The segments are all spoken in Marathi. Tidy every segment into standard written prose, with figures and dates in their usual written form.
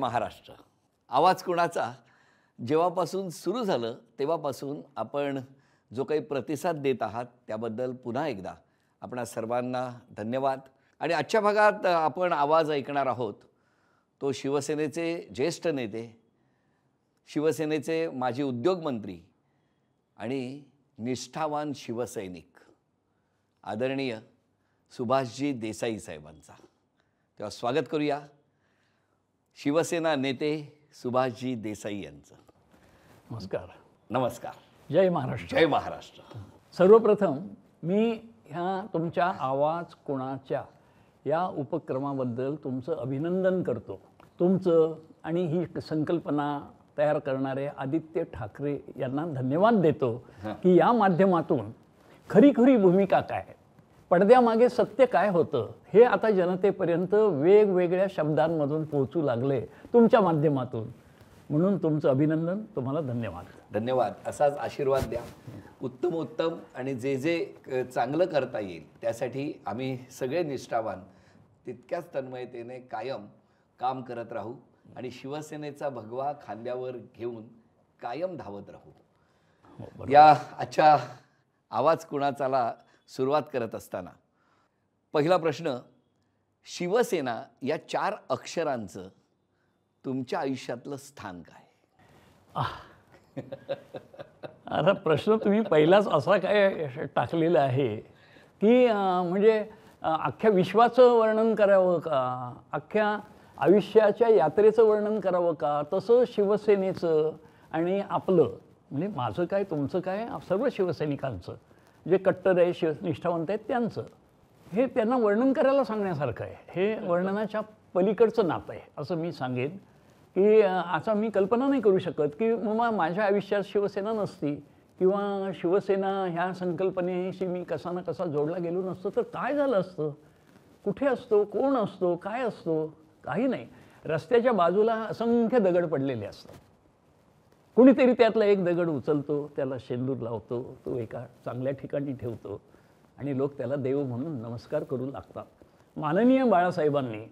महाराष्ट्र. आवाज कोणाचा जेव्हापासून सुरू झालं तेव्हापासून आपण जो काही प्रतिसाद देत आहात त्याबद्दल पुन्हा एकदा आपणा सर्वांना धन्यवाद. आणि आजच्या भागात आपण आवाज ऐकणार आहोत तो शिवसेनेचे ज्येष्ठ नेते, शिवसेनेचे माजी उद्योगमंत्री आणि निष्ठावान शिवसैनिक आदरणीय सुभाषजी देसाई साहेबांचा. तेव्हा स्वागत करूया शिवसेना नेते सुभाषजी देसाई यांचं. नमस्कार. नमस्कार. जय महाराष्ट्र. जय महाराष्ट्र. सर्वप्रथम मी ह्या तुमच्या आवाज कोणाच्या या उपक्रमाबद्दल तुमचं अभिनंदन करतो. तुमचं आणि ही संकल्पना तयार करणारे आदित्य ठाकरे यांना धन्यवाद देतो की या माध्यमातून खरी भूमिका काय, पडद्यामागे सत्य काय होतं हे आता जनतेपर्यंत वेगवेगळ्या शब्दांमधून पोहोचू लागले तुमच्या माध्यमातून. म्हणून तुमचं अभिनंदन, तुम्हाला धन्यवाद. धन्यवाद. असाच आशीर्वाद द्या. उत्तम आणि जे जे चांगलं करता येईल त्यासाठी आम्ही सगळे निष्ठावान तितक्याच तन्मयतेने कायम काम करत राहू आणि शिवसेनेचा भगवा खांद्यावर घेऊन कायम धावत राहू. या आजच्या आवाज कुणाचाला सुरुवात करत असताना पहिला प्रश्न, शिवसेना या 4 अक्षरांचं तुमच्या आयुष्यातलं स्थान काय? आता प्रश्न तुम्ही पहिलाच असा काय टाकलेला आहे की म्हणजे अख्ख्या विश्वाचं वर्णन करावं का, अख्ख्या आयुष्याच्या यात्रेचं वर्णन करावं का, तसं शिवसेनेचं आणि आपलं म्हणजे माझं काय तुमचं काय सर्व शिवसैनिकांचं जे कट्टर आहे निष्ठावंत आहेत त्यांचं हे त्यांना वर्णन करायला सांगण्यासारखं आहे. हे वर्णनाच्या पलीकडचं नातं आहे असं मी सांगेन की आता मी कल्पना नाही करू शकत की मग माझ्या आयुष्यात शिवसेना नसती किंवा शिवसेना ह्या संकल्पनेशी मी कसा ना कसा जोडला गेलो नसतो तर काय झालं असतं, कुठे असतो, कोण असतो, काय असतो, काही नाही. रस्त्याच्या बाजूला असंख्य दगड पडलेले असतात. कुणीतरी त्यातला एक दगड उचलतो, त्याला शेंदूर लावतो, तो एका चांगल्या ठिकाणी ठेवतो आणि लोक त्याला देव म्हणून नमस्कार करू लागतात. माननीय बाळासाहेबांनी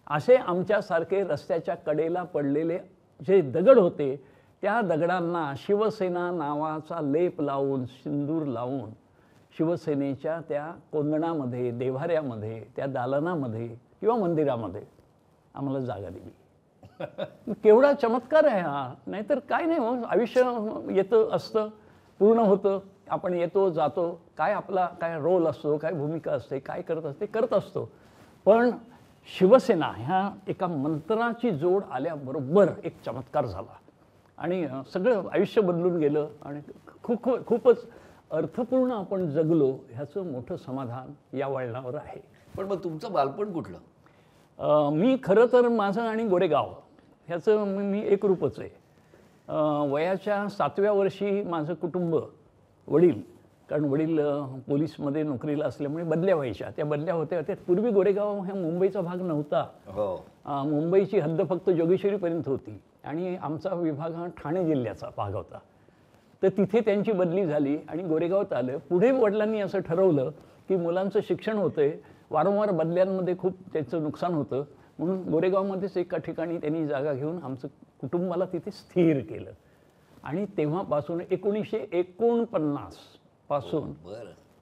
असे आमच्यासारखे रस्त्याच्या कडेला पडलेले जे दगड होते त्या दगडांना शिवसेना नावाचा लेप लावून, सिंदूर लावून शिवसेनेच्या त्या कोंदणामध्ये, देव्हाऱ्यामध्ये, त्या दालनामध्ये किंवा मंदिरामध्ये आम्हाला जागा दिली. केवढा चमत्कार आहे हा. नाहीतर काय नाही हो, आयुष्य येतं असतं, पूर्ण होतं, आपण येतो जातो, काय आपला काय रोल असतो, काय भूमिका असते, काय करत असतो. पण शिवसेना ह्या एका मंत्राची जोड आल्याबरोबर एक चमत्कार झाला आणि सगळं आयुष्य बदलून गेलं आणि खूपच अर्थपूर्ण आपण जगलो ह्याचं मोठं समाधान या वळणावर आहे. पण मग तुमचं बालपण कुठलं? मी खरं तर माझं आणि गोरेगाव ह्याचं मी एकरूपच आहे. वयाच्या 7व्या वर्षी माझं कुटुंब, वडील, कारण वडील पोलीसमध्ये नोकरीला असल्यामुळे बदल्या व्हायच्या, त्या बदल्या होत्या. त्या पूर्वी गोरेगाव ह्या मुंबईचा भाग नव्हता. मुंबईची हद्द फक्त जोगेश्वरीपर्यंत होती आणि आमचा विभाग हा ठाणे जिल्ह्याचा भाग होता. तर तिथे त्यांची बदली झाली आणि गोरेगावात आलं. पुढे वडिलांनी असं ठरवलं की मुलांचं शिक्षण होतं आहे, वारंवार बदल्यांमध्ये खूप त्याचं नुकसान होतं, म्हणून गोरेगावमध्येच एका ठिकाणी त्यांनी जागा घेऊन आमचं कुटुंबाला तिथे स्थिर केलं. आणि तेव्हापासून 1949 पासून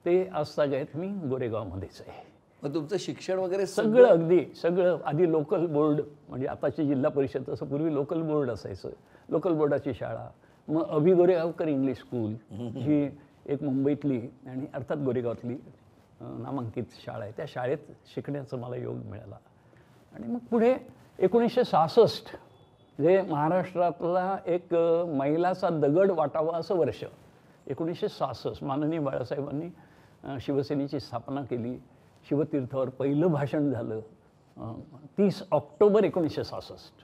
ते आजतागायत मी गोरेगावमध्येच आहे. मग तुमचं शिक्षण वगैरे सगळं अगदी सगळं आधी लोकल बोर्ड, म्हणजे आताची जिल्हा परिषद, तसं पूर्वी लोकल बोर्ड असायचं, लोकल बोर्डाची शाळा, मग अभि गोरेगावकर इंग्लिश स्कूल ही एक मुंबईतली आणि अर्थात गोरेगावातली नामांकित शाळा आहे. त्या शाळेत शिकण्याचा मला योग मिळाला. आणि मग पुढे 1966 जे महाराष्ट्रातला एक मैलाचा दगड वाटावा असं वर्ष, 1966 माननीय बाळासाहेबांनी शिवसेनेची स्थापना केली. शिवतीर्थावर पहिलं भाषण झालं 30 ऑक्टोबर 1966.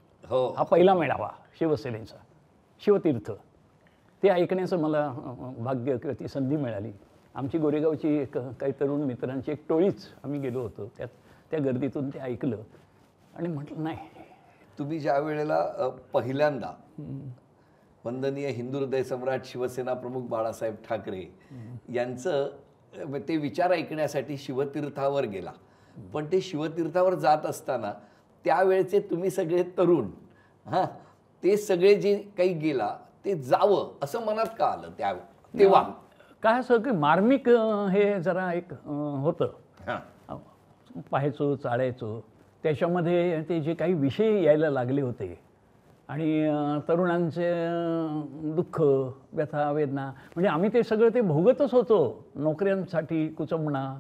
हा पहिला मेळावा शिवसेनेचा शिवतीर्थ, ते ऐकण्याचं मला भाग्य किंवा ती संधी मिळाली. आमची गोरेगावची काही तरुण मित्रांची एक टोळीच आम्ही गेलो होतो. त्या गर्दीतून ते ऐकलं आणि म्हटलं नाही. तुम्ही ज्या वेळेला पहिल्यांदा वंदनीय हिंदू हृदय सम्राट शिवसेना प्रमुख बाळासाहेब ठाकरे यांचं ते विचार ऐकण्यासाठी शिवतीर्थावर गेला, पण ते शिवतीर्थावर जात असताना त्यावेळचे तुम्ही सगळे तरुण हां, ते सगळे जे काही गेला ते जावं असं मनात का आलं तेव्हा? काय असं की मार्मिक हे जरा एक होतं. हां. पाहायचो, चाळायचो. त्याच्यामध्ये ते जे काही विषय यायला लागले होते आणि तरुणांचे दुःख, व्यथा, वेदना, म्हणजे आम्ही ते सगळं ते भोगतच होतो. नोकऱ्यांसाठी कुचंबणा,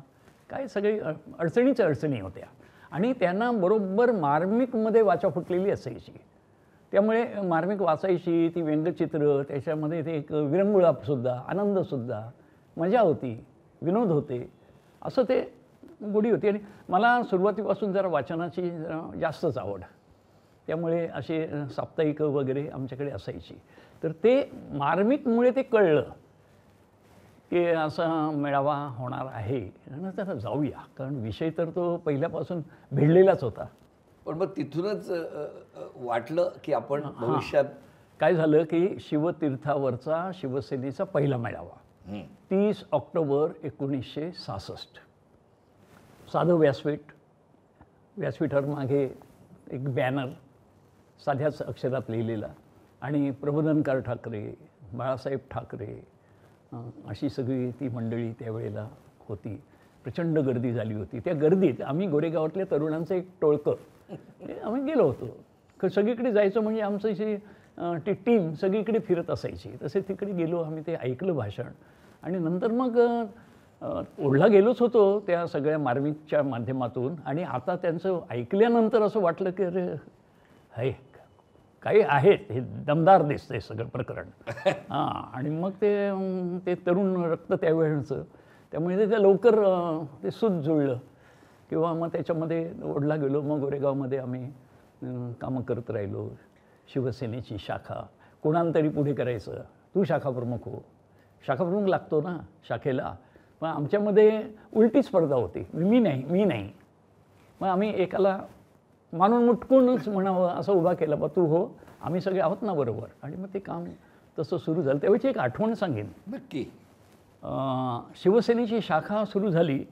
काय सगळी अडचणीच अडचणी होत्या आणि त्यांना बरोबर मार्मिकमध्ये वाचा फुटलेली असायची. त्यामुळे मार्मिक वाचायची, ती व्यंगचित्र, त्याच्यामध्ये ते एक विरंगुळासुद्धा, आनंदसुद्धा, मजा होती, विनोद होते, असं ते गोडी होती. आणि मला सुरुवातीपासून जरा वाचनाची जरा जास्तच आवड, त्यामुळे असे साप्ताहिक वगैरे आमच्याकडे असायची. तर ते मार्मिकमुळे ते कळलं की असा मेळावा होणार आहे आणि त्याला जाऊया, कारण विषय तर तो पहिल्यापासून भिडलेलाच होता. पण मग तिथूनच वाटलं की आपण भविष्यात. काय झालं की शिवतीर्थावरचा शिवसेनेचा पहिला मेळावा 30 ऑक्टोबर 1966. साधं व्यासपीठावर मागे एक बॅनर साध्याच अक्षरात लिहिलेला आणि प्रबोधनकार ठाकरे, बाळासाहेब ठाकरे, अशी सगळी ती मंडळी त्यावेळेला होती. प्रचंड गर्दी झाली होती. त्या गर्दीत आम्ही गोरेगावातल्या तरुणांचं एक टोळकं आम्ही गेलो होतो. सगळीकडे जायचं म्हणजे आमचं जी ती टीम सगळीकडे फिरत असायची. तसे तिकडे गेलो आम्ही, ते ऐकलं भाषण आणि नंतर मग ओढला गेलोच होतो त्या सगळ्या मार्मिकच्या माध्यमातून. आणि आता त्यांचं ऐकल्यानंतर असं वाटलं की अरे हे काही आहेत, हे दमदार दिसतंय सगळं प्रकरण. हां, आणि मग ते तरुण रक्त त्यावेळचं, त्यामुळे ते लवकर ते सूत जुळलं किंवा मग त्याच्यामध्ये ओढला गेलो. मग गोरेगावमध्ये आम्ही कामं करत राहिलो. शिवसेनेची शाखा कोणाला तरी पुढे करायचं, तू शाखा प्रमुख हो, शाखा प्रमुख लागतो ना शाखेला. पण आमच्यामध्ये उलटी स्पर्धा होती, मी नाही. मग आम्ही एकाला मानून मुटकूनच म्हणावं असं उभा केला, बा तू हो, आम्ही सगळे आहोत ना बरोबर. आणि मग ते काम तसं सुरू झालं. त्यावेळची एक आठवण सांगेन. नक्की. शिवसेनेची शाखा सुरू झाली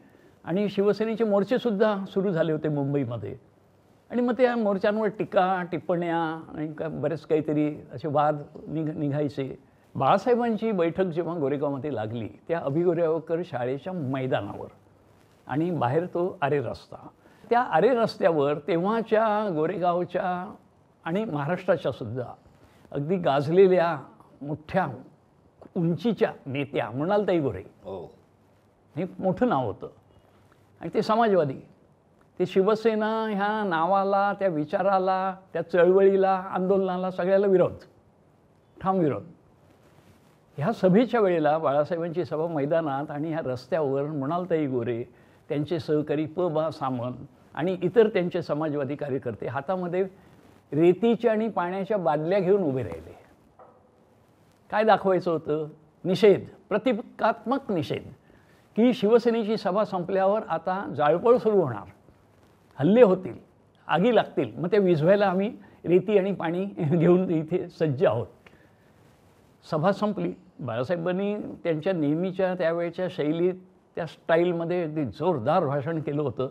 आणि शिवसेनेचे मोर्चेसुद्धा सुरू झाले होते मुंबईमध्ये. आणि मग त्या मोर्चांवर टीका टिप्पण्या आणि बरेच काहीतरी असे वाद निघायचे. बाळासाहेबांची बैठक जेव्हा गोरेगावमध्ये लागली, त्या अभिगोरेगावकर शाळेच्या मैदानावर आणि बाहेर तो आरे रस्ता, त्या आरे रस्त्यावर तेव्हाच्या गोरेगावच्या आणि महाराष्ट्राच्या सुद्धा अगदी गाजलेल्या मोठ्या उंचीच्या नेत्या मृणालताई गोरे, हे मोठं नाव होतं. आणि ते समाजवादी, ते शिवसेना ह्या नावाला, त्या विचाराला, त्या चळवळीला, आंदोलनाला सगळ्याला विरोध, ठाम विरोध. ह्या सभेच्या वेळेला बाळासाहेबांची सभा मैदानात आणि ह्या रस्त्यावर मृणालताई गोरे, त्यांचे सहकारी बा सामंत आणि इतर त्यांचे समाजवादी कार्यकर्ते हातामध्ये रेतीच्या आणि पाण्याच्या बादल्या घेऊन उभे राहिले. काय दाखवायचं होतं? निषेध, प्रतिकात्मक निषेध, की शिवसेनेची सभा संपल्यावर आता जाळपोळ सुरू होणार, हल्ले होतील, आगी लागतील, मग ते विझवायला आम्ही रेती आणि पाणी घेऊन इथे सज्ज आहोत. सभा संपली. बाळासाहेबांनी त्यांच्या नेहमीच्या त्यावेळच्या शैलीत, त्या स्टाईलमध्ये अगदी जोरदार भाषण केलं होतं.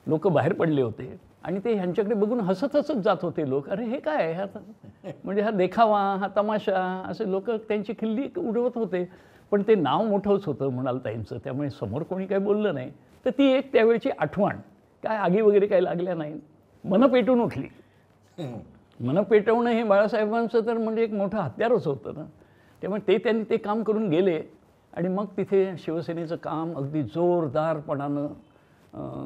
लोक बाहेर पडले होते आणि ते ह्यांच्याकडे बघून हसत जात होते लोक. अरे हे काय आहे, म्हणजे हा देखावा, हा तमाशा, असे लोक त्यांची खिल्ली उडवत होते. पण ते नाव मोठंच होतं मृणालताईंचं, त्यामुळे समोर कोणी काही बोललं नाही. तर ती एक त्यावेळची आठवण. काय आगी वगैरे काही लागल्या नाही, मनं पेटून उठली. मनं पेटवणं हे बाळासाहेबांचं तर म्हणजे एक मोठं हत्यारच होतं ना. त्यामुळे त्यांनी ते काम करून गेले आणि मग तिथे शिवसेनेचं काम अगदी जोरदारपणानं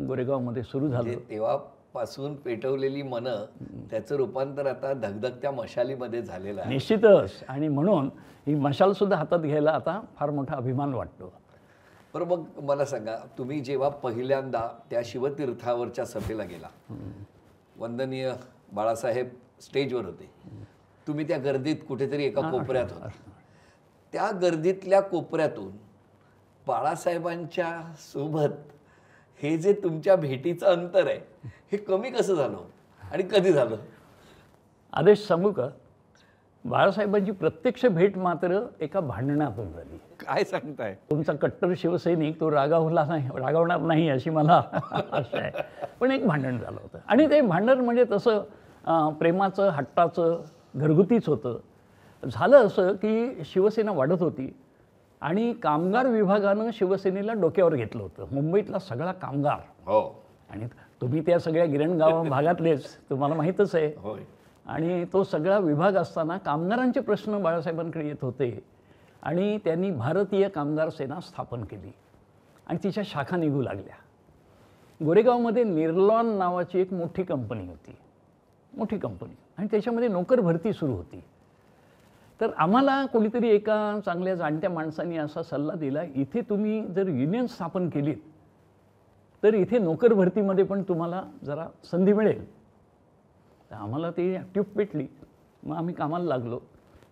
गोरेगावमध्ये सुरू झालं. तेव्हापासून पेटवलेली मनं, त्याचं रूपांतर आता धगधगत्या मशालीमध्ये झालेलं आहे. निश्चितच. आणि म्हणून ही मशालसुद्धा हातात घ्यायला आता फार मोठा अभिमान वाटतो. बरं, मग मला सांगा, तुम्ही जेव्हा पहिल्यांदा त्या शिवतीर्थावरच्या सभेला गेला, वंदनीय बाळासाहेब स्टेजवर होते, तुम्ही त्या गर्दीत कुठेतरी एका कोपऱ्यात होता. त्या गर्दीतल्या कोपऱ्यातून बाळासाहेबांच्या सोबत हे जे तुमच्या भेटीचं अंतर आहे, हे कमी कसं झालं आणि कधी झालं? आदेश सांगू का? बाळासाहेबांची प्रत्यक्ष भेट मात्र एका भांडणातून झाली. काय सांगताय? तुमचा कट्टर शिवसैनिक तो रागावणार नाही अशी मला आशा आहे. पण एक भांडण झालं होतं आणि ते भांडण म्हणजे तसं प्रेमाचं हट्टाचं घरगुतीच होतं. झालं असं की शिवसेना वाढत होती आणि कामगार विभागानं शिवसेनेला डोक्यावर घेतलं होतं. मुंबईतला सगळा कामगार, हो आणि तुम्ही त्या सगळ्या गिरणगाव भागातलेच, तुम्हाला माहीतच आहे. होय. आणि तो सगळा विभाग असताना कामगारांचे प्रश्न बाळासाहेबांकडे येत होते आणि त्यांनी भारतीय कामगार सेना स्थापन केली आणि तिच्या शाखा निघू लागल्या. गोरेगावमध्ये निर्लॉन नावाची एक मोठी कंपनी होती, मोठी कंपनी, आणि त्याच्यामध्ये नोकर भरती सुरू होती. तर आम्हाला कोणीतरी एका चांगल्या जाणत्या माणसाने असा सल्ला दिला, इथे तुम्ही जर युनियन स्थापन केलीत तर इथे नोकर भरतीमध्ये पण तुम्हाला जरा संधी मिळेल. तर आम्हाला ती ट्यूब पेटली. मग आम्ही कामाला लागलो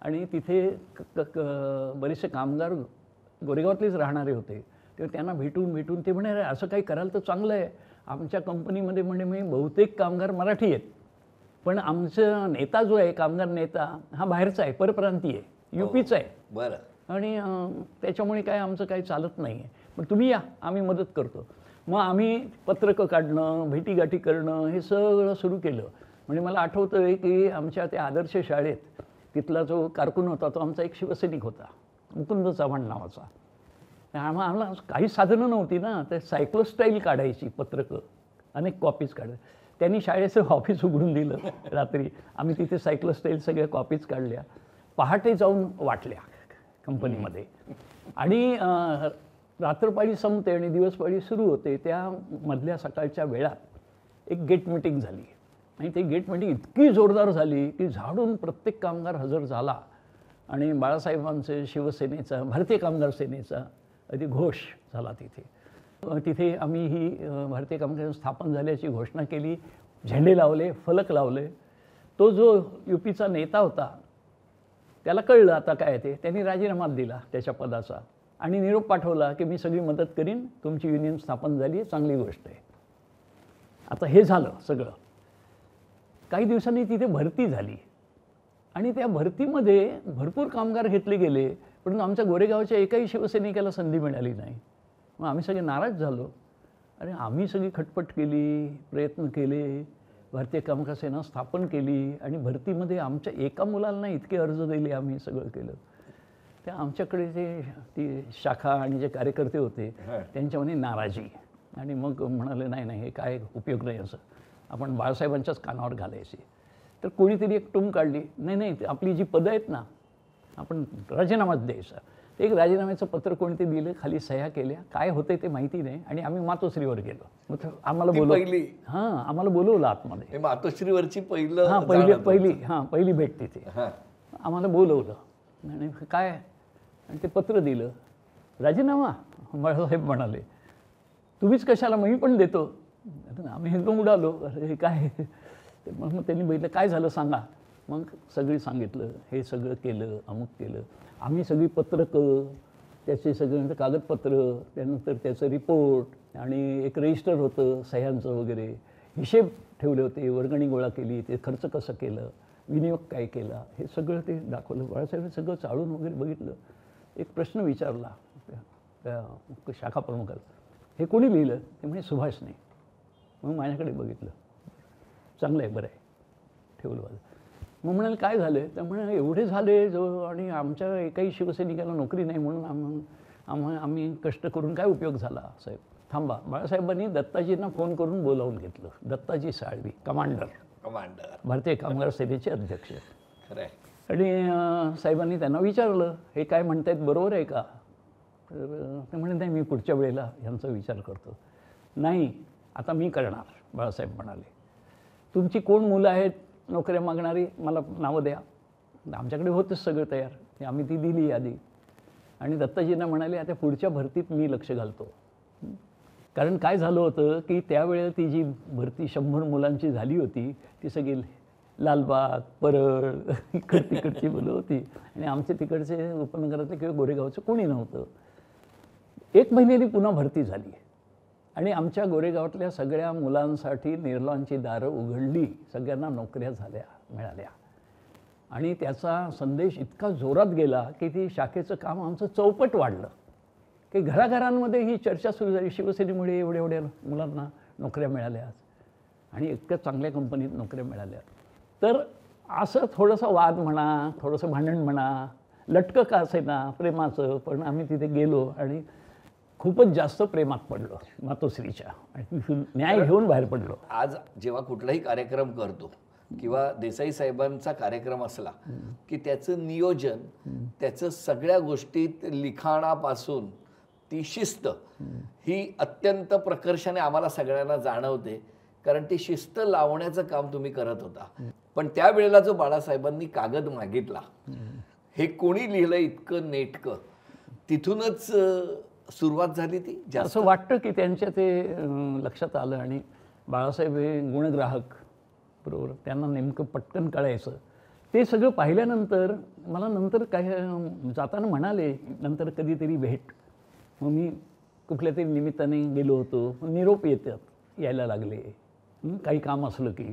आणि तिथे बरेचसे कामगार गोरेगावातलेच राहणारे होते. ते त्यांना भेटून ते म्हणे, अरे असं काही कराल तर चांगलं आहे. आमच्या कंपनीमध्ये म्हणे मी बहुतेक कामगार मराठी आहेत, पण आमचा नेता जो आहे, कामगार नेता, हा बाहेरचा आहे, परप्रांतीय आहे, UPचा आहे. बरं. आणि त्याच्यामुळे काय आमचं काही चालत नाही आहे, पण तुम्ही या, आम्ही मदत करतो. मग आम्ही पत्रकं काढणं, भेटीगाठी करणं हे सगळं सुरू केलं. म्हणजे मला आठवतं आहे की आमच्या त्या आदर्श शाळेत तिथला जो कारकून होता तो आमचा एक शिवसैनिक होता, मुकुंद चव्हाण नावाचा. आम्हाला काही साधनं नव्हती ना, तर सायक्लोस्टाईल काढायची पत्रकं, अनेक कॉपीज काढायच्या. त्यांनी शाळेचं ऑफिस उघडून दिलं रात्री. आम्ही तिथे सायक्लोस्टाईल सगळ्या कॉपीज काढल्या, पहाटे जाऊन वाटल्या कंपनीमध्ये. आणि रात्रपाळी संपते आणि दिवसपाळी सुरू होते, त्या मधल्या सकाळच्या वेळात एक गेट मिटिंग झाली. आणि ते गेट मिटिंग इतकी जोरदार झाली की झाडून प्रत्येक कामगार हजर झाला आणि बाळासाहेबांचे शिवसेनेचा, भारतीय कामगार सेनेचा अगदी घोष झाला तिथे. तिथे आम्ही ही भारतीय कामगार स्थापन झाल्याची घोषणा केली, झेंडे लावले, फलक लावले. तो जो UPचा नेता होता त्याला कळलं आता काय ते, त्यांनी राजीनामा दिला त्याच्या पदाचा आणि निरोप पाठवला की मी सगळी मदत करीन, तुमची युनियन स्थापन झाली आहे, चांगली गोष्ट आहे. आता हे झालं सगळं. काही दिवसांनी तिथे भरती झाली आणि त्या भरतीमध्ये भरपूर कामगार घेतले गेले, परंतु आमच्या गोरेगावच्या एकाही शिवसैनिकाला संधी मिळाली नाही. मग आम्ही सगळे नाराज झालो. अरे आम्ही सगळी खटपट केली, प्रयत्न केले, भारतीय कामगार सेना स्थापन केली आणि भरतीमध्ये आमच्या एका मुलाला नाही इतके अर्ज दिले, आम्ही सगळं केलं. त्या आमच्याकडे जे ती शाखा आणि जे कार्यकर्ते होते त्यांच्यामध्ये नाराजी, आणि मग म्हणाले नाही नाही हे काय उपयोग नाही, असं आपण बाळासाहेबांच्याच कानावर घालायचे. तर कोणीतरी एक टूम काढली, नाही नाही आपली जी पदं आहेत ना, आपण राजीनामाच द्यायचा. ते एक राजीनाम्याचं पत्र कोणते दिलं, खाली सह्या केल्या, काय होते ते माहिती नाही, आणि आम्ही मातोश्रीवर गेलो. मग आम्हाला पहिली आम्हाला बोलवलं आतमध्ये. मातोश्रीवरची पहिली भेट तिथे. आम्हाला बोलवलं आणि काय, आणि ते पत्र दिलं, राजीनामा. बाळासाहेब म्हणाले तुम्हीच कशाला, मी पण देतो. आम्ही एकदम उडालो, अरे काय. मग त्यांनी बघितलं काय झालं सांगा. मग सगळी सांगितलं, हे सगळं केलं, अमुक केलं. आम्ही सगळी पत्रकं, त्याचे सगळे कागदपत्र, त्यानंतर त्याचं रिपोर्ट आणि एक रजिस्टर होतं सह्यांचं वगैरे, हिशेब ठेवले होते, वर्गणी गोळा केली, ते खर्च कसं केलं, विनियोग काय केला, हे सगळं ते दाखवलं. बाळासाहेब सगळं चाळून वगैरे बघितलं. एक प्रश्न विचारला त्या शाखा प्रमुखाला, हे कोणी लिहिलं? ते म्हणजे सुभाषने. मग माझ्याकडे बघितलं, चांगलं आहे, बरं आहे, ठेवलं माझं. मग म्हणाले काय झालं? तर म्हणाले एवढे झाले आणि आमच्या एकाही शिवसैनिकाला नोकरी नाही, म्हणून आम्ही कष्ट करून काय उपयोग झाला. साहेब थांबा. बाळासाहेबांनी दत्ताजींना फोन करून बोलावून घेतलं. दत्ताजी साळवी, कमांडर भारतीय कामगार सेनेचे अध्यक्ष. आणि साहेबांनी त्यांना विचारलं, हे काय म्हणतायत बरोबर आहे का? ते म्हणे नाही, मी पुढच्या वेळेला ह्यांचा विचार करतो. नाही, आता मी करणार. बाळासाहेब म्हणाले, तुमची कोण मुलं आहेत नोकऱ्या मागणारी, मला नावं द्या. आमच्याकडे होतंच सगळं तयार, आम्ही ती दिली यादी. आणि दत्ताजींना म्हणाले, आता पुढच्या भरतीत मी लक्ष घालतो. कारण काय झालं होतं की त्यावेळेला ती जी भरती 100 मुलांची झाली होती, ती सगळी लालबाग, परळ, तिकडची मुलं होती आणि आमचे तिकडचे उपनगरातले किंवा गोरेगावचं कोणी नव्हतं. 1 महिन्याने पुन्हा भरती झाली आणि आमच्या गोरेगावातल्या सगळ्या मुलांसाठी निर्लॉनची दारं उघडली, सगळ्यांना नोकऱ्या मिळाल्या. आणि त्याचा संदेश इतका जोरात गेला की ती शाखेचं काम आमचं चौपट वाढलं, की घराघरांमध्ये ही चर्चा सुरू झाली, शिवसेनेमुळे एवढ्या मुलांना नोकऱ्या मिळाल्या आणि इतक्या चांगल्या कंपनीत नोकऱ्या मिळाल्या. तर असं थोडंसं वाद म्हणा, थोडंसं भांडण म्हणा, लटकं का असेना प्रेमाचं, पण आम्ही तिथे गेलो आणि खूपच जास्त प्रेमात पडलो मातोश्रीच्या आणि तिथून न्याय घेऊन बाहेर पडलो. आज जेव्हा कुठलाही कार्यक्रम करतो किंवा देसाई साहेबांचा कार्यक्रम असला की त्याचं नियोजन, त्याचं सगळ्या गोष्टीत लिखाणापासून ती शिस्त ही अत्यंत प्रकर्षाने आम्हाला सगळ्यांना जाणवते, कारण ती शिस्त लावण्याचं काम तुम्ही करत होता. पण त्यावेळेला जो बाळासाहेबांनी कागद मागितला, हे कोणी लिहिलं इतकं नेटकं, तिथूनच सुरुवात झाली ती. असं वाटतं की त्यांच्या ते लक्षात आलं आणि बाळासाहेब हे गुणग्राहक, बरोबर, त्यांना नेमकं पटकन कळायचं. ते सगळं पाहिल्यानंतर मला नंतर काय जाताना म्हणाले, नंतर कधीतरी भेट. मग मी कुठल्या तरी निमित्ताने गेलो होतो, निरोप यायला लागले. काही काम असलं की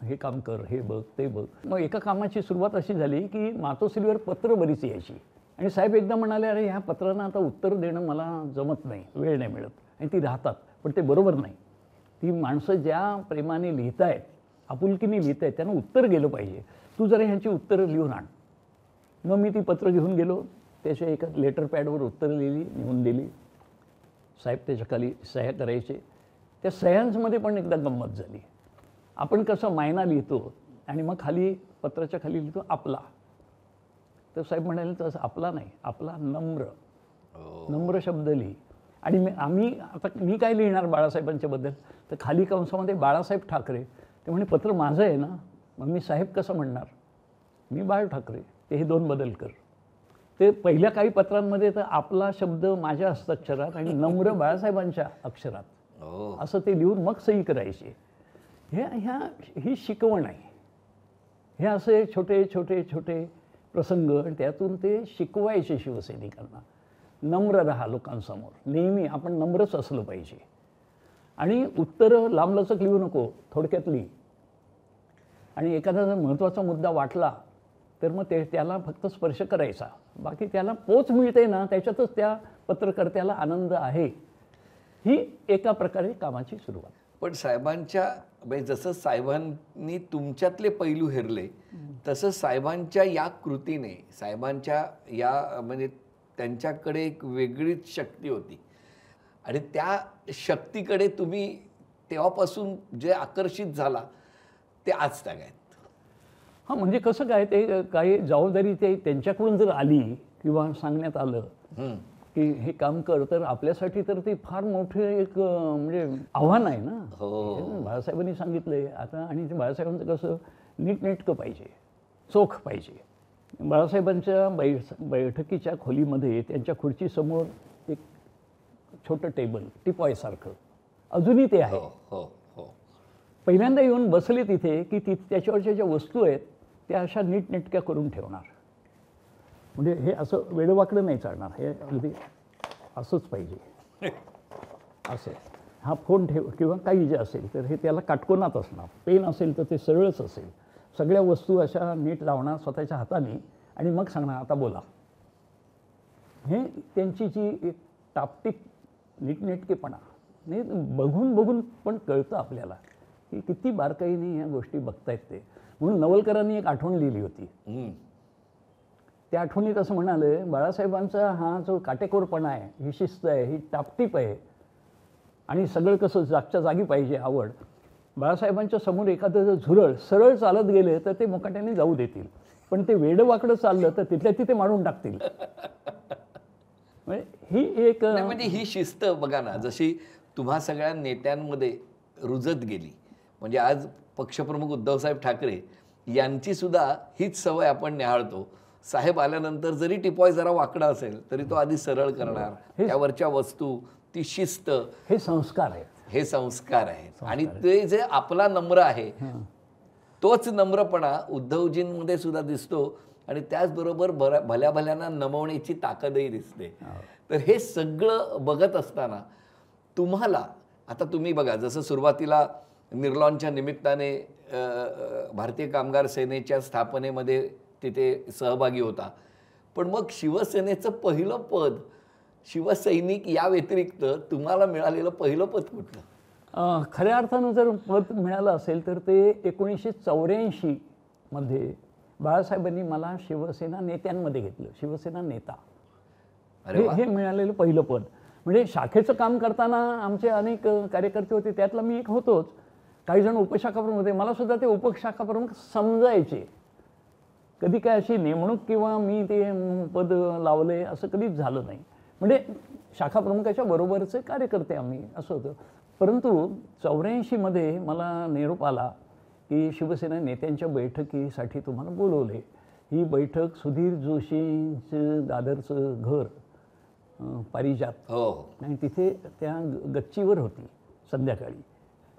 हे काम कर, हे बघ, ते बघ. मग एका कामाची सुरुवात अशी झाली की मातोश्रीवर पत्र बरीच यायची आणि साहेब एकदा म्हणाले, अरे ह्या पत्रांना आता उत्तर देणं मला जमत नाही, वेळ नाही मिळत. आणि ती राहतात, पण ते बरोबर नाही. ती माणसं ज्या प्रेमाने लिहित आहेत, आपुलकीने लिहित आहेत, त्यांना उत्तर गेलं पाहिजे. तू जरा ह्यांची उत्तरं लिहून आण. मग मी ती पत्र घेऊन गेलो, त्याच्या एका लेटर पॅडवर उत्तरं लिहिली, लिहून दिली. साहेब त्याच्या खाली सह्या करायचे. त्या सह्यांमध्ये पण एकदा गंमत झाली. आपण कसं मायना लिहितो आणि मग खाली पत्राच्या खाली लिहितो आपला. तर साहेब म्हणाले तसं आपला नाही, आपला नम्र, नम्र शब्द लिही. आणि मी काय लिहिणार बाळासाहेबांच्याबद्दल, तर खाली कंसामध्ये बाळासाहेब ठाकरे. ते म्हणे पत्र माझं आहे ना, मग मी साहेब कसं म्हणणार, मी बाळ ठाकरे, ते हे 2 बदल कर. ते पहिल्या काही पत्रांमध्ये तर आपला शब्द माझ्या हस्ताक्षरात आणि नम्र बाळासाहेबांच्या अक्षरात असं ते लिहून मग सही करायची. ही शिकवण आहे. हे असे छोटे छोटे छोटे प्रसंग आणि त्यातून ते शिकवायचे शिवसैनिकांना. नम्र राहा लोकांसमोर, नेहमी आपण नम्रच असलं पाहिजे. आणि उत्तरं लांबलचक लिहू नको, थोडक्यात लिही. आणि एखादा जर महत्त्वाचा मुद्दा वाटला तर मग त्याला फक्त स्पर्श करायचा, बाकी त्याला पोच मिळते ना, त्याच्यातच त्या पत्रकर्त्याला आनंद आहे. ही एका प्रकारे कामाची सुरुवात. पण साहेबांच्या म्हणजे जसं साहेबांनी तुमच्यातले पैलू हेरले, तसं साहेबांच्या या कृतीने, साहेबांच्या या म्हणजे त्यांच्याकडे एक वेगळीच शक्ती होती आणि त्या शक्तीकडे तुम्ही तेव्हापासून जे आकर्षित झाला ते आज ताग आहेत. हां, म्हणजे कसं काय, ते काही जबाबदारी ते त्यांच्याकडून जर आली किंवा सांगण्यात आलं की हे काम कर, तर आपल्यासाठी तर ते फार मोठं एक म्हणजे आव्हान आहे ना. बाळासाहेबांनी सांगितलंय आता, आणि ते बाळासाहेबांचं कसं नीटनेटकं पाहिजे, चोख पाहिजे. बाळासाहेबांच्या बैठकीच्या खोलीमध्ये त्यांच्या खुर्चीसमोर एक छोटं टेबल टिपॉयसारखं अजूनही ते आहे. पहिल्यांदा येऊन बसले तिथे की त्याच्यावरच्या ज्या वस्तू आहेत त्या अशा नीटनेटक्या करून ठेवणार. म्हणजे हे असं वेडवाकडं नाही चालणार, हे अगदी असंच पाहिजे. असं हा फोन ठेव किंवा काही जे असेल तर हे त्याला काटकोनात असणार. पेन असेल तर ते सरळच असेल. सगळ्या वस्तू अशा नीट लावणार स्वतःच्या हाताने आणि मग सांगणार आता बोला. हे त्यांची जी एक टापटीप नीटनेटकेपणा, नाही बघून बघून पण कळतं आपल्याला की किती बारकाईने ह्या गोष्टी बघतायत ते. म्हणून नवलकरांनी एक आठवण लिहिली होती. त्या आठवणीत असं म्हणाले, बाळासाहेबांचा हा जो काटेकोरपणा आहे, ही शिस्त आहे, ही टापटीप आहे आणि सगळं कसं जागच्या जागी पाहिजे आवड. बाळासाहेबांच्या समोर एखादं जर झुरळ सरळ चालत गेले तर ते मुकाट्याने जाऊ देतील, पण ते वेडवाकडं चाललं तर तिथल्या तिथे मारून टाकतील. ही एक म्हणजे ही शिस्त बघा ना, जशी तुम्हा सगळ्या नेत्यांमध्ये रुजत गेली. म्हणजे आज पक्षप्रमुख उद्धवसाहेब ठाकरे यांची सुद्धा हीच सवय आपण निहाळतो. साहेब आल्यानंतर जरी टिपॉय जरा वाकडा असेल तरी तो आधी सरळ करणार, त्यावरच्या वस्तू, ती शिस्त, हे संस्कार आहेत. हे संस्कार आहेत. आणि ते जे आपला नम्र आहे तोच नम्रपणा उद्धवजींमध्ये सुद्धा दिसतो आणि त्याचबरोबर भल्या भल्यांना नमवण्याची ताकदही दिसते. तर हे सगळं बघत असताना तुम्हाला आता तुम्ही बघा, जसं सुरुवातीला निर्लॉनच्या निमित्ताने भारतीय कामगार सेनेच्या स्थापनेमध्ये तिथे सहभागी होता, पण मग शिवसेनेचं पहिलं पद, शिवसैनिक या व्यतिरिक्त तुम्हाला मिळालेलं पहिलं पद कुठलं? खऱ्या अर्थानं जर पद मिळालं असेल तर ते 1984 मध्ये बाळासाहेबांनी मला शिवसेना नेत्यांमध्ये घेतलं, शिवसेना नेता. हे मिळालेलं पहिलं पद. म्हणजे शाखेचं काम करताना आमचे अनेक कार्यकर्ते होते, त्यातला मी एक होतोच. काही जण उपशाखा प्रमुख होते, मला सुद्धा ते उपशाखा प्रमुख समजायचे. कधी काय अशी नेमणूक किंवा मी ते पद लावले असं कधीच झालं नाही. म्हणजे शाखा प्रमुखाच्या बरोबरचे कार्यकर्ते आम्ही असं होतं. परंतु 84 मध्ये मला निरोप आला की शिवसेना नेत्यांच्या बैठकीसाठी तुम्हाला बोलवले. ही बैठक सुधीर जोशींचं दादरचं घर पारिजात, हो, आणि तिथे त्या गच्चीवर होती. संध्याकाळी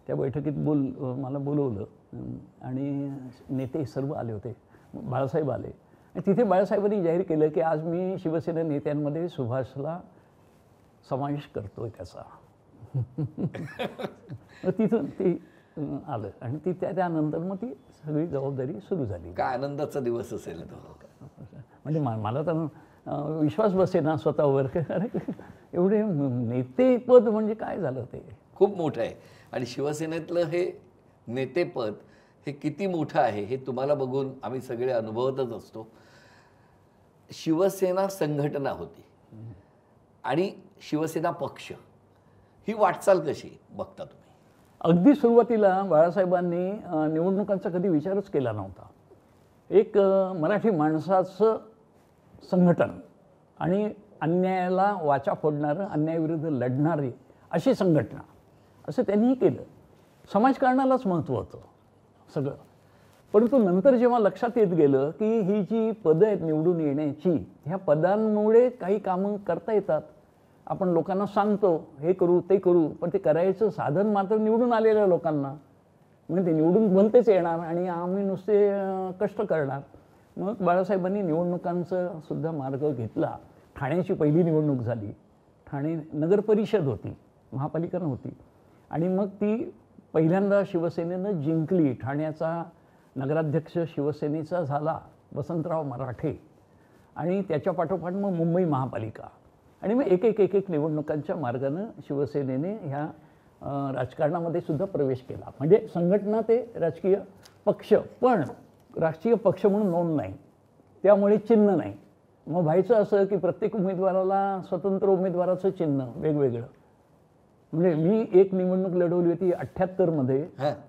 त्या बैठकीत मला बोलवलं आणि नेते सर्व आले होते. बाळासाहेब आले आणि तिथे बाळासाहेबांनी जाहीर केलं की आज मी शिवसेना नेत्यांमध्ये सुभाषला समावेश करतोय त्याचा. तिथून ते आलं आणि ती त्यानंतर मग ती सगळी जबाबदारी सुरू झाली. काय आनंदाचा दिवस असेल तो. म्हणजे मला तर विश्वास बसे ना स्वतःवर, अरे एवढे नेतेपद म्हणजे काय झालं ते. खूप मोठं आहे आणि शिवसेनेतलं हे नेतेपद हे किती मोठं आहे हे तुम्हाला बघून आम्ही सगळे अनुभवतच असतो. शिवसेना संघटना होती आणि शिवसेना पक्ष, ही वाटचाल कशी बघता तुम्ही? अगदी सुरुवातीला बाळासाहेबांनी निवडणुकांचा कधी विचारच केला नव्हता. एक मराठी माणसाचं संघटन आणि अन्यायाला वाचा फोडणारं, अन्यायाविरुद्ध लढणारी अशी संघटना, असं त्यांनीही केलं. समाजकारणालाच महत्त्व होतं सगळं. परंतु नंतर जेव्हा लक्षात येत गेलं की ही जी पदं आहेत निवडून येण्याची, ह्या पदांमुळे काही कामं करता येतात. आपण लोकांना सांगतो हे करू ते करू, पण ते करायचं साधन मात्र निवडून आलेल्या लोकांना. म्हणजे ते निवडून भलतेच येणार आणि आम्ही नुसते कष्ट करणार. मग बाळासाहेबांनी निवडणुकांचा सुद्धा मार्ग घेतला. ठाण्याची पहिली निवडणूक झाली. ठाणे नगर परिषद होती, महापालिका नव्हती. आणि मग ती पहिल्यांदा शिवसेनेनं जिंकली. ठाण्याचा नगराध्यक्ष शिवसेनेचा झाला वसंतराव मराठे आणि त्याच्या पाठोपाठ मग मुंबई महापालिका. आणि मग एक एक निवडणुकांच्या मार्गानं शिवसेनेने ह्या राजकारणामध्ये सुद्धा प्रवेश केला. म्हणजे संघटना ते राजकीय पक्ष, पण राजकीय पक्ष म्हणून नोंद नाही, त्यामुळे चिन्ह नाही. मग व्हायचं असं की प्रत्येक उमेदवाराला स्वतंत्र उमेदवाराचं चिन्ह वेगवेगळं. म्हणजे मी एक निवडणूक लढवली होती 78 मध्ये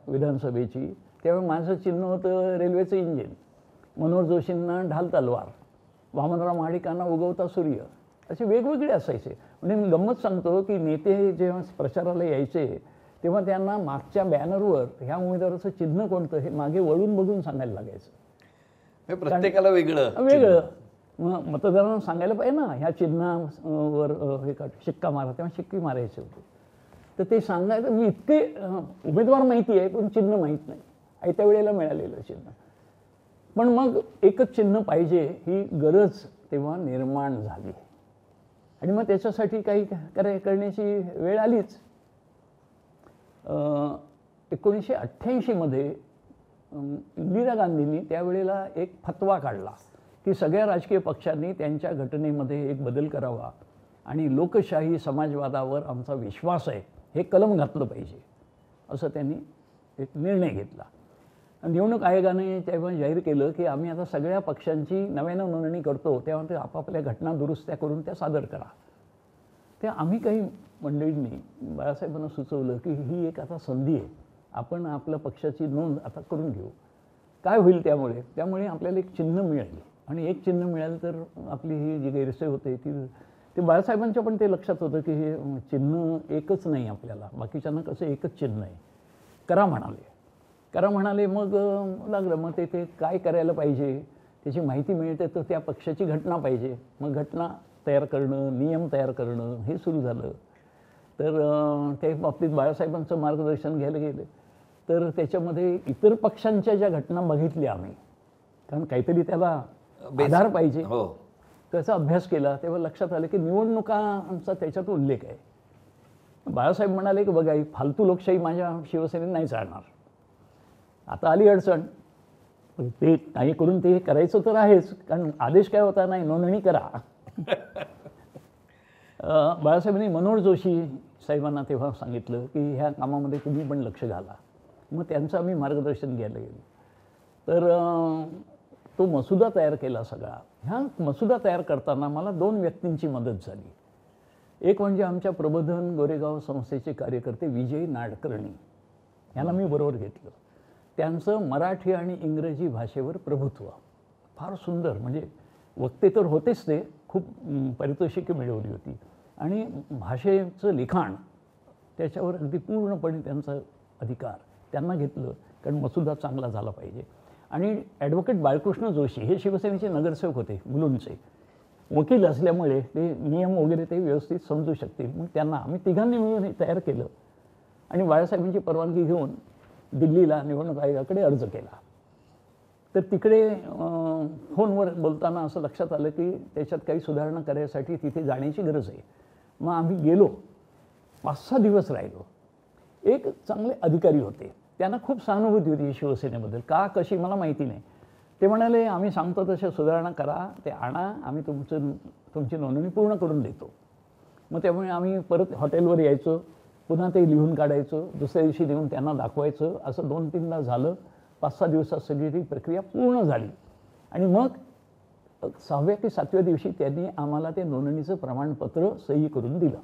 विधानसभेची. त्यावेळी माझं चिन्ह होतं रेल्वेचं इंजिन, मनोहर जोशींना ढाल तलवार, वामनराव महाडिकांना उगवता सूर्य, असे वेगवेगळे असायचे. म्हणजे मी गंमत सांगतो की नेते जेव्हा प्रचाराला यायचे तेव्हा त्यांना मागच्या बॅनरवर ह्या उमेदवाराचं चिन्ह कोणतं हे मागे वळून बघून सांगायला लागायचं. प्रत्येकाला वेगळं. मग मतदारांना सांगायला पाहिजे ना ह्या चिन्हावर हे शिक्का मारा, तेव्हा शिक्की मारायचे होते. तर ते सांगायचं. मी इतके उमेदवार माहिती आहे पण चिन्ह माहीत नाही, आयत्या वेळेला मिळालेलं चिन्ह. पण मग एकच चिन्ह पाहिजे ही गरज तेव्हा निर्माण झाली आणि मग त्याच्यासाठी काही करण्याची वेळ आलीच. 1988 मध्ये इंदिरा गांधींनी त्यावेळेला एक फतवा काढला की सगळ्या राजकीय पक्षांनी त्यांच्या घटनेमध्ये एक बदल करावा आणि लोकशाही समाजवादावर आमचा विश्वास आहे हे कलम घातलं पाहिजे, असं त्यांनी एक निर्णय घेतला. निवडणूक आयोगाने तेव्हा जाहीर केलं की आम्ही आता सगळ्या पक्षांची नव्यानं नोंदणी करतो, तेव्हा ते आपापल्या घटना दुरुस्त्या करून त्या सादर करा. त्या आम्ही काही मंडळींनी बाळासाहेबांना सुचवलं की ही एक आता संधी आहे, आपण आपल्या पक्षाची नोंद आता करून घेऊ. काय होईल त्यामुळे आपल्याला एक चिन्ह मिळेल आणि एक चिन्ह मिळालं तर आपली ही जी गैरसोय होते ते बाळासाहेबांच्या पण ते लक्षात होतं की हे चिन्ह एकच नाही, आपल्याला बाकीच्यांना कसं एकच चिन्ह आहे. करा म्हणाले. मग लागलं. मग ते काय करायला पाहिजे त्याची माहिती मिळते तर त्या पक्षाची घटना पाहिजे. मग घटना तयार करणं, नियम तयार करणं हे सुरू झालं. तर त्या बाबतीत बाळासाहेबांचं मार्गदर्शन घ्यायला गेलं तर त्याच्यामध्ये इतर पक्षांच्या ज्या घटना बघितल्या आम्ही, कारण काहीतरी त्याला आधार पाहिजे, त्याचा अभ्यास केला. तेव्हा लक्षात आलं की निवडणुकांचा त्याच्यात उल्लेख आहे. बाळासाहेब म्हणाले की बघा ही फालतू लोकशाही माझ्या शिवसेनेत नाही चालणार. आता आली अडचण, ते काही करून ते करायचं तर आहेच, कारण आदेश काय होता, नाही नोंदणी करा. बाळासाहेबांनी मनोहर जोशी साहेबांना तेव्हा सांगितलं की ह्या कामामध्ये तुम्ही पण लक्ष घाला. मग त्यांचं आम्ही मार्गदर्शन घ्यायला गेलो. तर तो मसुदा तयार केला सगळा. ह्या मसुदा तयार करताना मला 2 व्यक्तींची मदत झाली. एक म्हणजे आमच्या प्रबोधन गोरेगाव संस्थेचे कार्यकर्ते विजय नाडकर्णी, यांना मी बरोबर घेतलं. त्यांचं मराठी आणि इंग्रजी भाषेवर प्रभुत्व फार सुंदर, म्हणजे वक्ते तर होतेच, ते खूप पारितोषिके मिळवली होती आणि भाषेचं लिखाण त्याच्यावर अगदी पूर्णपणे त्यांचा अधिकार. त्यांना घेतलं कारण मसुदा चांगला झाला पाहिजे. आणि ॲडव्होकेट बाळकृष्ण जोशी हे शिवसेनेचे नगरसेवक होते मुलुंडचे, वकील असल्यामुळे ते नियम वगैरे ते व्यवस्थित समजू शकतील. मग त्यांना आम्ही तिघांनी मिळून हे तयार केलं आणि बाळासाहेबांची परवानगी घेऊन दिल्लीला निवडणूक आयोगाकडे अर्ज केला. तर तिकडे फोनवर बोलताना असं लक्षात आलं की त्याच्यात काही सुधारणा करायसाठी तिथे जाण्याची गरज आहे. मग आम्ही गेलो, 5-6 दिवस राहिलो. एक चांगले अधिकारी होते, त्यांना खूप सहानुभूती होती शिवसेनेबद्दल, का कशी मला माहिती नाही. ते म्हणाले आम्ही सांगतो तशा सुधारणा करा, ते आणा, आम्ही तुमची नोंदणी पूर्ण करून देतो. मग त्यामुळे आम्ही परत हॉटेलवर यायचो, पुन्हा ते लिहून काढायचं, दुसऱ्या दिवशी देऊन त्यांना दाखवायचं. असं 2-3दा झालं. 5-6 दिवसात सगळी ती प्रक्रिया पूर्ण झाली आणि मग 6व्या की 7व्या दिवशी त्यांनी आम्हाला ते नोंदणीचं प्रमाणपत्र सही करून दिलं.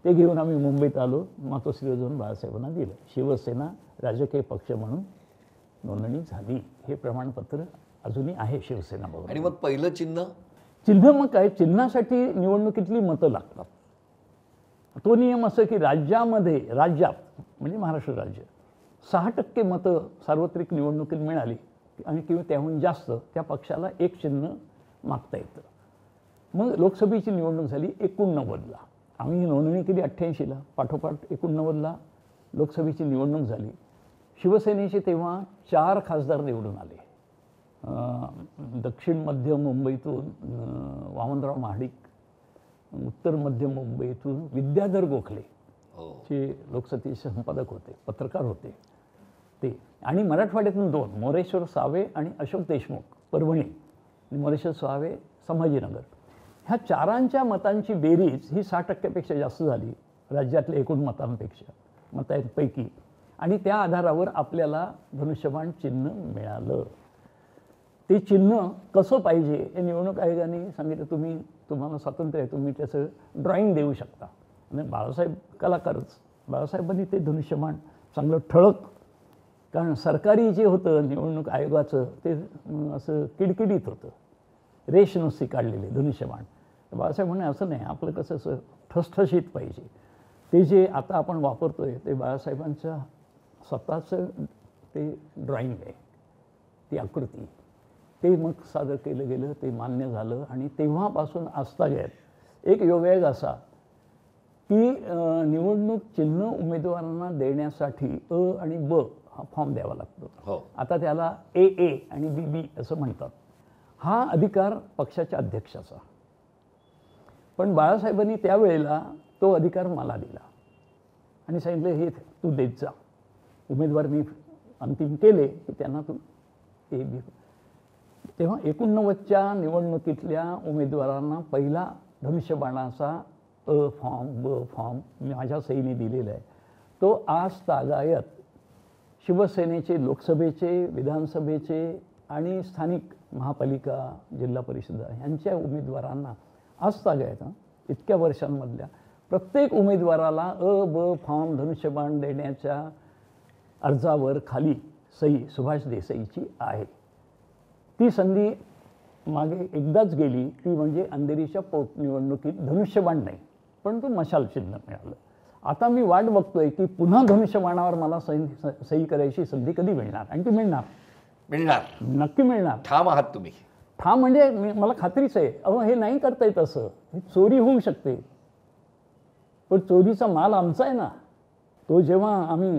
ते घेऊन आम्ही मुंबईत आलो, मातोश्रीवर जाऊन बाळासाहेबांना दिलं. शिवसेना राजकीय पक्ष म्हणून नोंदणी झाली. हे प्रमाणपत्र अजूनही आहे शिवसेना भवन. आणि मग पहिलं चिन्ह मग काय, चिन्हासाठी निवडणुकीतली मतं लागतात. तो नियम असं की राज्यात म्हणजे महाराष्ट्र राज्य 6% मतं सार्वत्रिक निवडणुकीत मिळाली आणि किंवा त्याहून जास्त त्या पक्षाला एक चिन्ह मागता येतं. मग लोकसभेची निवडणूक झाली 89ला. आम्ही ही नोंदणी केली 88ला. पाठोपाठ 89ला लोकसभेची निवडणूक झाली. शिवसेनेचे तेव्हा 4 खासदार निवडून आले. दक्षिण मध्य मुंबईतून वामनराव महाडिक, उत्तर मध्य मुंबईतून विद्याधर गोखले जे लोकसभेचे संपादक होते, पत्रकार होते ते, आणि मराठवाड्यातून 2 मोरेश्वर सावे आणि अशोक देशमुख परभणी, मोरेश्वर सावे संभाजीनगर. ह्या 4 मतांची बेरीज ही 60%पेक्षा जास्त झाली राज्यातल्या एकूण मतांपैकी, आणि त्या आधारावर आपल्याला धनुष्यबाण चिन्ह मिळालं. ते चिन्ह कसं पाहिजे हे निवडणूक आयोगाने सांगितलं, तुम्हाला स्वातंत्र्य आहे, तुम्ही त्याचं ड्रॉइंग देऊ शकता. आणि बाळासाहेब कलाकारच, बाळासाहेबांनी ते धनुष्यबाण चांगलं ठळक, कारण सरकारी जे होतं निवडणूक आयोगाचं ते असं किडकिडीत होतं, रेष नुसती काढलेली धनुष्यबाण. बाळासाहेब म्हणे असं नाही, आपलं कसं असं ठसठशीत पाहिजे. ते जे आता आपण वापरतोय ते बाळासाहेबांचं स्वतःचं ते ड्रॉइंग आहे, ती आकृती. ते मग सादर केलं गेलं, ते मान्य झालं आणि तेव्हापासून आजतागायत एक योगायोग असा की निवडणूक चिन्ह उमेदवारांना देण्यासाठी अ आणि ब हा फॉर्म द्यावा लागतो. आता त्याला AA आणि BB असं म्हणतात. हा अधिकार पक्षाच्या अध्यक्षाचा, पण बाळासाहेबांनी त्यावेळेला तो अधिकार मला दिला आणि सांगितलं हे तू देत जा. उमेदवार मी अंतिम केले की त्यांना तू AB. तेव्हा 89च्या निवडणुकीतल्या उमेदवारांना पहिला धनुष्यबाणाचा अ फॉर्म ब फॉर्म माझ्या सहीने दिलेला आहे. तो आज तागायत शिवसेनेचे लोकसभेचे, विधानसभेचे आणि स्थानिक महापालिका, जिल्हा परिषदा ह्यांच्या उमेदवारांना आज तागायत इतक्या वर्षांमधल्या प्रत्येक उमेदवाराला अ ब फॉर्म धनुष्यबाण देण्याच्या अर्जावर खाली सही सुभाष देसाईची आहे. ती संधी मागे एकदाच गेली, ती म्हणजे अंधेरीच्या पोटनिवडणुकीत धनुष्यबाण नाही परंतु मशाल चिन्ह मिळालं. आता मी वाट बघतोय की पुन्हा धनुष्यबाणावर मला सही करायची संधी कधी मिळणार, आणि ती मिळणार, नक्की मिळणार. ठाम आहात तुम्ही? ठाम म्हणजे मला खात्रीच आहे. हे नाही करता येत, असं हे चोरी होऊ शकते, पण चोरीचा माल आमचा आहे ना. तो जेव्हा आम्ही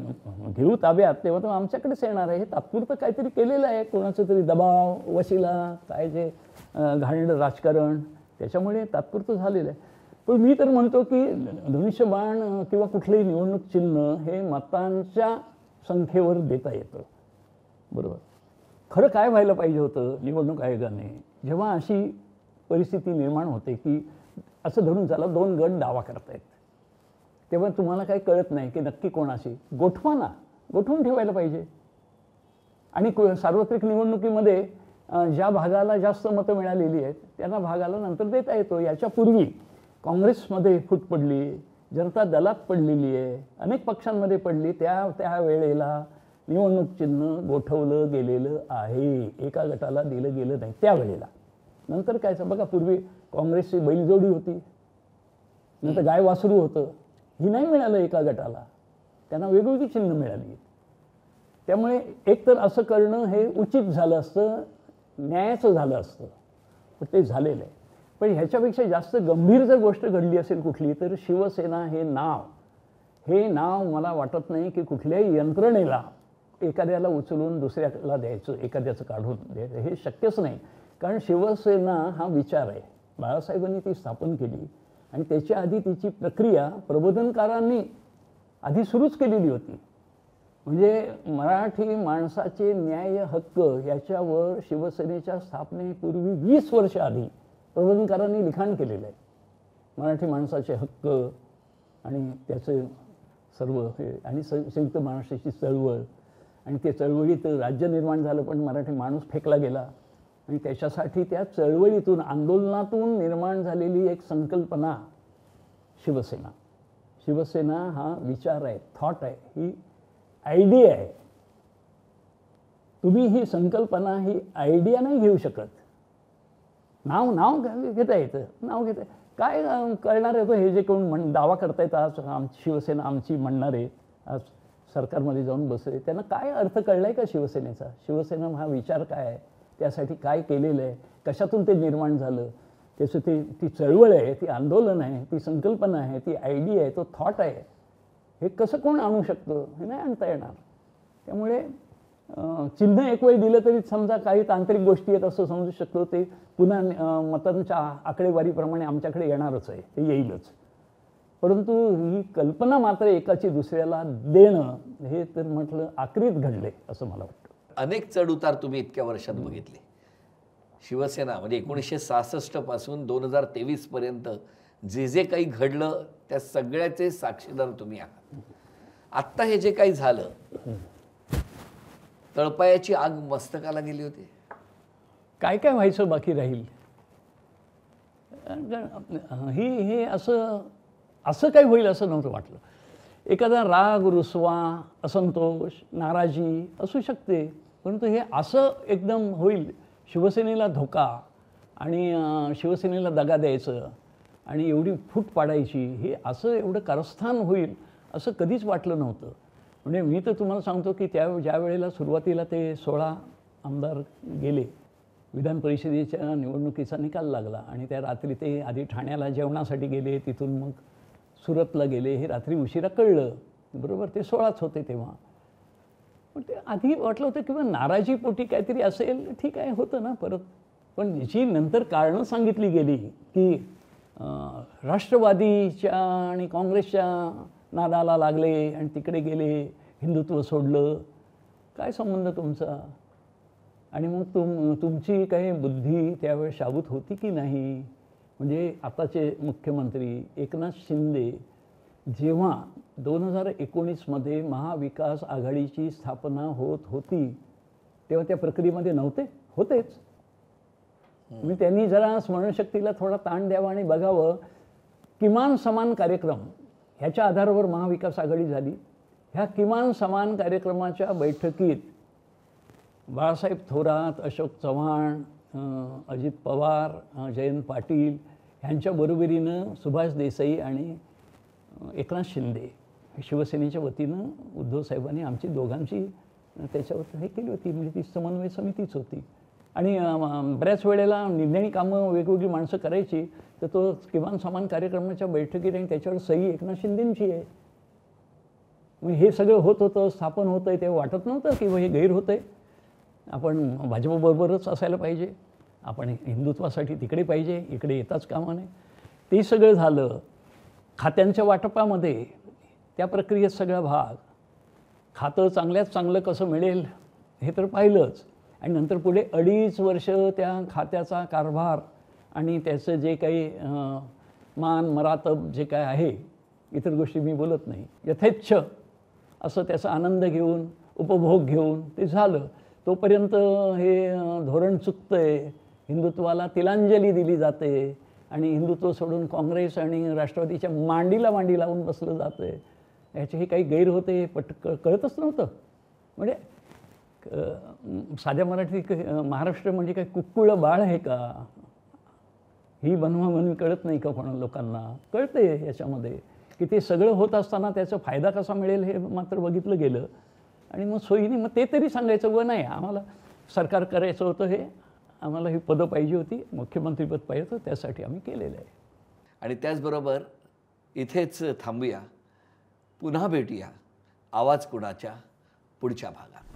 घेऊ ताब्यात तेव्हा तो आमच्याकडेच येणार आहे. हे तात्पुरतं काहीतरी केलेलं आहे, कोणाचं तरी दबाव, वशिला, काय जे घाणेरडं राजकारण, त्याच्यामुळे तात्पुरतं झालेलं आहे. पण मी तर म्हणतो की धनुष्यबाण किंवा कुठलंही निवडणूक चिन्ह हे मतांच्या संख्येवर देता येतं, बरोबर. खरं काय व्हायला पाहिजे होतं निवडणूक आयोगाने, जेव्हा अशी परिस्थिती निर्माण होते की असं धरून चाला 2 गट दावा करतायत, तेव्हा तुम्हाला काही कळत नाही की नक्की कोणाशी. गोठवा ना, गोठवून ठेवायला पाहिजे. आणि सार्वत्रिक निवडणुकीमध्ये ज्या भागाला जास्त मतं मिळालेली आहेत त्यांना भागाला नंतर देता येतो. याच्यापूर्वी काँग्रेसमध्ये फूट पडली, जनता दलात पडलेली आहे, अनेक पक्षांमध्ये पडली. त्या वेळेला निवडणूक चिन्ह गोठवलं गेलेलं आहे, एका गटाला दिलं गेलं नाही त्यावेळेला. नंतर काय बघा, पूर्वी काँग्रेसची बैलजोडी होती, नंतर गाय वासरू होतं, ही नाही मिळालं एका गटाला, त्यांना वेगवेगळी चिन्ह मिळाली. त्यामुळे एकतर असं करणं हे उचित झालं असतं, न्यायाचं झालं असतं, पण ते झालेलं आहे. पण ह्याच्यापेक्षा जास्त गंभीर जर गोष्ट घडली असेल कुठली, तर शिवसेना हे नाव मला वाटत नाही की कुठल्याही यंत्रणेला एखाद्याला उचलून दुसऱ्याला द्यायचं, एखाद्याचं काढून द्यायचं, हे शक्यच नाही. कारण शिवसेना हा विचार आहे, बाळासाहेबांनी ती स्थापन केली आणि त्याच्या आधी तिची प्रक्रिया प्रबोधनकारांनी आधी सुरूच केलेली होती. म्हणजे मराठी माणसाचे न्याय हक्क याच्यावर शिवसेनेच्या स्थापनेपूर्वी 20 वर्ष आधी प्रबोधनकारांनी लिखाण केलेलं आहे. मराठी माणसाचे हक्क आणि त्याचं सर्व हे आणि संयुक्त महाराष्ट्राची चळवळ, आणि त्या चळवळीत राज्य निर्माण झालं पण मराठी माणूस फेकला गेला. आणि त्याच्यासाठी त्या चळवळीतून, आंदोलनातून निर्माण झालेली एक संकल्पना शिवसेना हा विचार आहे, थॉट आहे, ही आयडिया आहे. तुम्ही ही संकल्पना, ही आयडिया नाही घेऊ शकत. नाव घेता येतं, नाव घेता काय कळणार आहे. हे जे कोण दावा करतायत आज शिवसेना आमची म्हणणारे, आज सरकारमध्ये जाऊन बसले, त्यांना काय अर्थ कळला आहे का शिवसेनेचा? शिवसेना हा विचार काय आहे, त्यासाठी काय केलेलं आहे, कशातून ते निर्माण झालं, त्याचं ती चळवळ आहे, ती आंदोलन आहे, ती संकल्पना आहे, ती आयडिया आहे, तो थॉट आहे, हे कसं कोण आणू शकतं? हे नाही आणता येणार. त्यामुळे चिन्ह एक वेळ दिलं तरी समजा काही तांत्रिक गोष्टी आहेत असं समजू शकतो. ते पुन्हा मतांच्या आकडेवारीप्रमाणे आमच्याकडे येणारच आहे, ते येईलच. परंतु ही कल्पना मात्र एकाची दुसऱ्याला देणं हे तर म्हटलं आक्रीत घडले असं मला वाटतं. अनेक चढउतार तुम्ही इतक्या वर्षात बघितले. शिवसेना म्हणजे 1966 पासून 2023 पर्यंत जे काही घडलं त्या सगळ्याचे साक्षीदार तुम्ही आहात. आत्ता हे जे काही झालं, तळपायाची आग मस्तकाला गेली होती. काय काय व्हायचं बाकी राहील. हे असं काही होईल असं नव्हतं वाटलं. एखादा राग, रुसवा, असंतोष, नाराजी असू शकते, परंतु हे असं एकदम होईल, शिवसेनेला धोका आणि शिवसेनेला दगा द्यायचं आणि एवढी फूट पाडायची, हे असं एवढं कारस्थान होईल असं कधीच वाटलं नव्हतं. म्हणजे मी तर तुम्हाला सांगतो की ज्या वेळेला सुरुवातीला ते 16 आमदार गेले, विधान परिषदेच्या निवडणुकीचा निकाल लागला आणि त्या रात्री ते आधी ठाण्याला जेवणासाठी गेले, तिथून मग सुरतला गेले, हे रात्री उशिरा कळलं. बरोबर, ते 16च होते तेव्हा. पण ते आधी वाटलं होतं किंवा नाराजीपोटी काहीतरी असेल, ठीक आहे, होतं ना परत. पण जी नंतर कारणं सांगितली गेली की राष्ट्रवादीच्या आणि काँग्रेसच्या नादाला लागले आणि तिकडे गेले, हिंदुत्व सोडलं, काय संबंध तुमचा? आणि मग तुमची काही बुद्धी त्यावेळेस शाबूत होती की नाही? म्हणजे आताचे मुख्यमंत्री एकनाथ शिंदे जेव्हा 2019मध्ये महाविकास आघाडीची स्थापना होत होती तेव्हा त्या प्रक्रियेमध्ये नव्हते, होतेच. मी त्यांनी जरा स्मरणशक्तीला थोडा ताण द्यावा आणि बघावं, किमान समान कार्यक्रम ह्याच्या आधारावर महाविकास आघाडी झाली. ह्या किमान समान कार्यक्रमाच्या बैठकीत बाळासाहेब थोरात, अशोक चव्हाण, अजित पवार, जयंत पाटील ह्यांच्या बरोबरीनं सुभाष देसाई आणि एकनाथ शिंदे शिवसेनेच्या वतीनं उद्धव साहेबांनी आमची दोघांची त्याच्यावर हे केली होती. म्हणजे ती समन्वय समितीच होती. आणि बऱ्याच वेळेला निर्णयी कामं वेगवेगळी माणसं करायची, तर तो किमान समान कार्यक्रमाच्या बैठकीत आणि त्याच्यावर सही एकनाथ शिंदेंची आहे. मग हे सगळं होत होतं, स्थापन होतं आहे, तेव्हा वाटत नव्हतं की हे गैर होतं आहे. आपण भाजपबरोबरच असायला पाहिजे, आपण हिंदुत्वासाठी तिकडे पाहिजे, इकडे येताच कामा नये. ते सगळं झालं. खात्यांच्या वाटपामध्ये त्या प्रक्रियेत सगळा भाग, खातं चांगल्यात चांगलं कसं मिळेल हे तर पाहिलंच. आणि नंतर पुढे 2.5 वर्ष त्या खात्याचा कारभार आणि त्याचं जे काही मान मरातब जे काय आहे इतर गोष्टी मी बोलत नाही. यथेच्छ असं त्याचा आनंद घेऊन, उपभोग घेऊन ते झालं. तोपर्यंत हे धोरण चुकतं आहे, हिंदुत्वाला तिलांजली दिली जाते आणि हिंदुत्व सोडून काँग्रेस आणि राष्ट्रवादीच्या मांडीला मांडी लावून बसलं जातं आहे. याचेही काही गैर होते हे कळतच नव्हतं. म्हणजे साध्या मराठीत महाराष्ट्र म्हणजे काय कुक्कुळं बाळ आहे का? ही बनवाबनवी कळत नाही का कोणा लोकांना? कळते याच्यामध्ये की ते सगळं होत असताना त्याचा फायदा कसा मिळेल हे मात्र बघितलं गेलं. आणि मग सोयीने मग ते तरी सांगायचं, व नाही आम्हाला सरकार करायचं होतं, हे आम्हाला ही पदं पाहिजे होती, मुख्यमंत्रीपद पाहिजे होतं, त्यासाठी आम्ही केलेलं आहे. आणि त्याचबरोबर इथेच थांबूया. पुन्हा भेटूया आवाज कुणाच्या पुढच्या भागात.